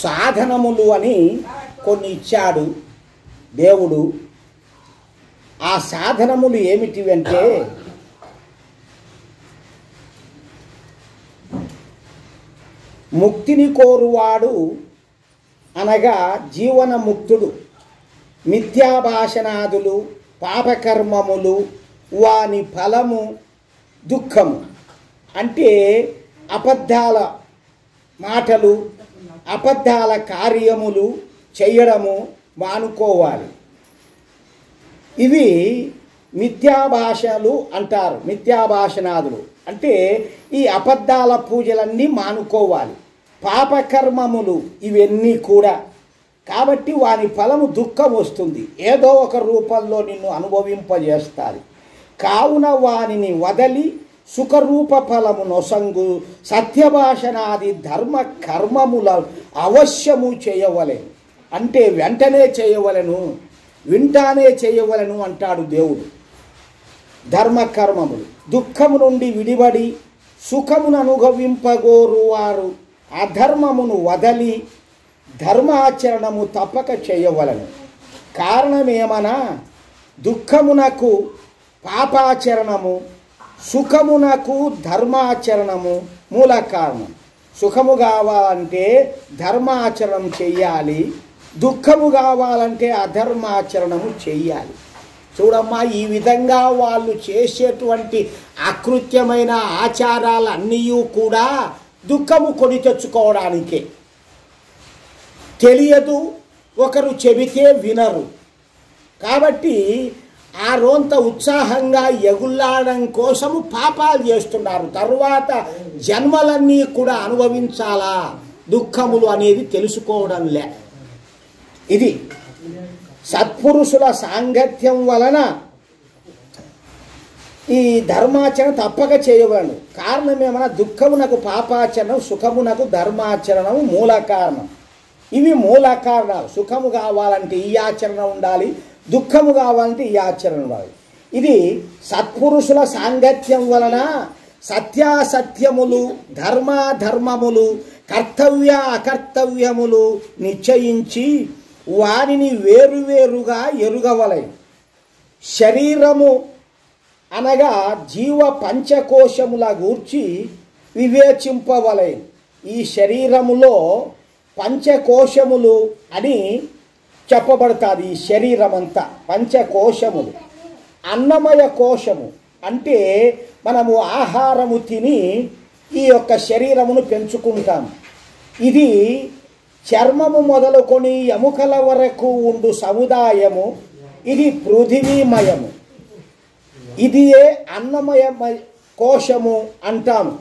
సాధనములు అని కొన్ని ఇచ్చాడు దేవుడు. ఆ సాధనములు ఏమిటివి అంటే ముక్తిని కోరువాడు అనగా జీవన ముక్తుడు మిథ్యాభాషణాదులు పాపకర్మములు వాని ఫలము దుఃఖము. అంటే అబద్ధాల మాటలు అబద్ధాల కార్యములు చేయడము మానుకోవాలి. ఇవి మిథ్యాభాషలు అంటారు. మిథ్యాభాషణాదులు అంటే ఈ అబద్ధాల పూజలన్నీ మానుకోవాలి. పాపకర్మములు ఇవన్నీ కూడా. కాబట్టి వాని ఫలము దుఃఖం వస్తుంది, ఏదో ఒక రూపంలో నిన్ను అనుభవింపజేస్తారు. కావున వానిని వదలి సుఖరూప ఫలము నొసంగు సత్యభాషణాది ధర్మ కర్మముల అవశ్యము చేయవలెను. అంటే వెంటనే చేయవలెను, వింటానే చేయవలెను అంటాడు దేవుడు. ధర్మకర్మములు దుఃఖము నుండి విడిబడి సుఖమును అనుభవింపగోరువారు అధర్మమును వదలి ధర్మాచరణము తప్పక చేయవలెను. కారణమేమనా దుఃఖమునకు పాపాచరణము, సుఖమునకు ధర్మాచరణము మూల కారణం. సుఖము కావాలంటే ధర్మాచరణం చెయ్యాలి, దుఃఖము కావాలంటే అధర్మాచరణము చెయ్యాలి. చూడమ్మా, ఈ విధంగా వాళ్ళు చేసేటువంటి అకృత్యమైన ఆచారాలన్నీ కూడా దుఃఖము కొని తెచ్చుకోవడానికే. తెలియదు, ఒకరు చెబితే వినరు. కాబట్టి ఆ రోంత ఉత్సాహంగా ఎగుల్లాడడం కోసము పాపాలు చేస్తున్నారు. తరువాత జన్మలన్నీ కూడా అనుభవించాలా దుఃఖములు అనేది తెలుసుకోవడంలే. ఇది సత్పురుషుల సాంగత్యం వలన ఈ ధర్మాచరణ తప్పక చేయవలను. కారణం ఏమన్నా దుఃఖమునకు పాపాచరణం, సుఖమునకు ధర్మాచరణము మూల కారణం. ఇవి మూల కారణాలు. సుఖము కావాలంటే ఈ ఆచరణ ఉండాలి, దుఃఖము కావాలంటే ఈ ఆచరణ ఉండాలి. ఇది సత్పురుషుల సాంగత్యం వలన సత్యాసత్యములు ధర్మాధర్మములు కర్తవ్య అకర్తవ్యములు నిశ్చయించి వారిని వేరువేరుగా ఎరుగవలెను. శరీరము అనగా జీవ పంచకోశముల గూర్చి వివేచింపవలెను. ఈ శరీరములో పంచకోశములు అని చెప్పబడుతుంది. ఈ శరీరం అంతా పంచకోశములు. అన్నమయ కోశము అంటే మనము ఆహారము తిని ఈ యొక్క శరీరమును పెంచుకుంటాం. ఇది చర్మము మొదలుకొని ఎముకల వరకు ఉండు సముదాయము. ఇది పృథివీమయము. ఇది అన్నమయ కోశము అంటాము.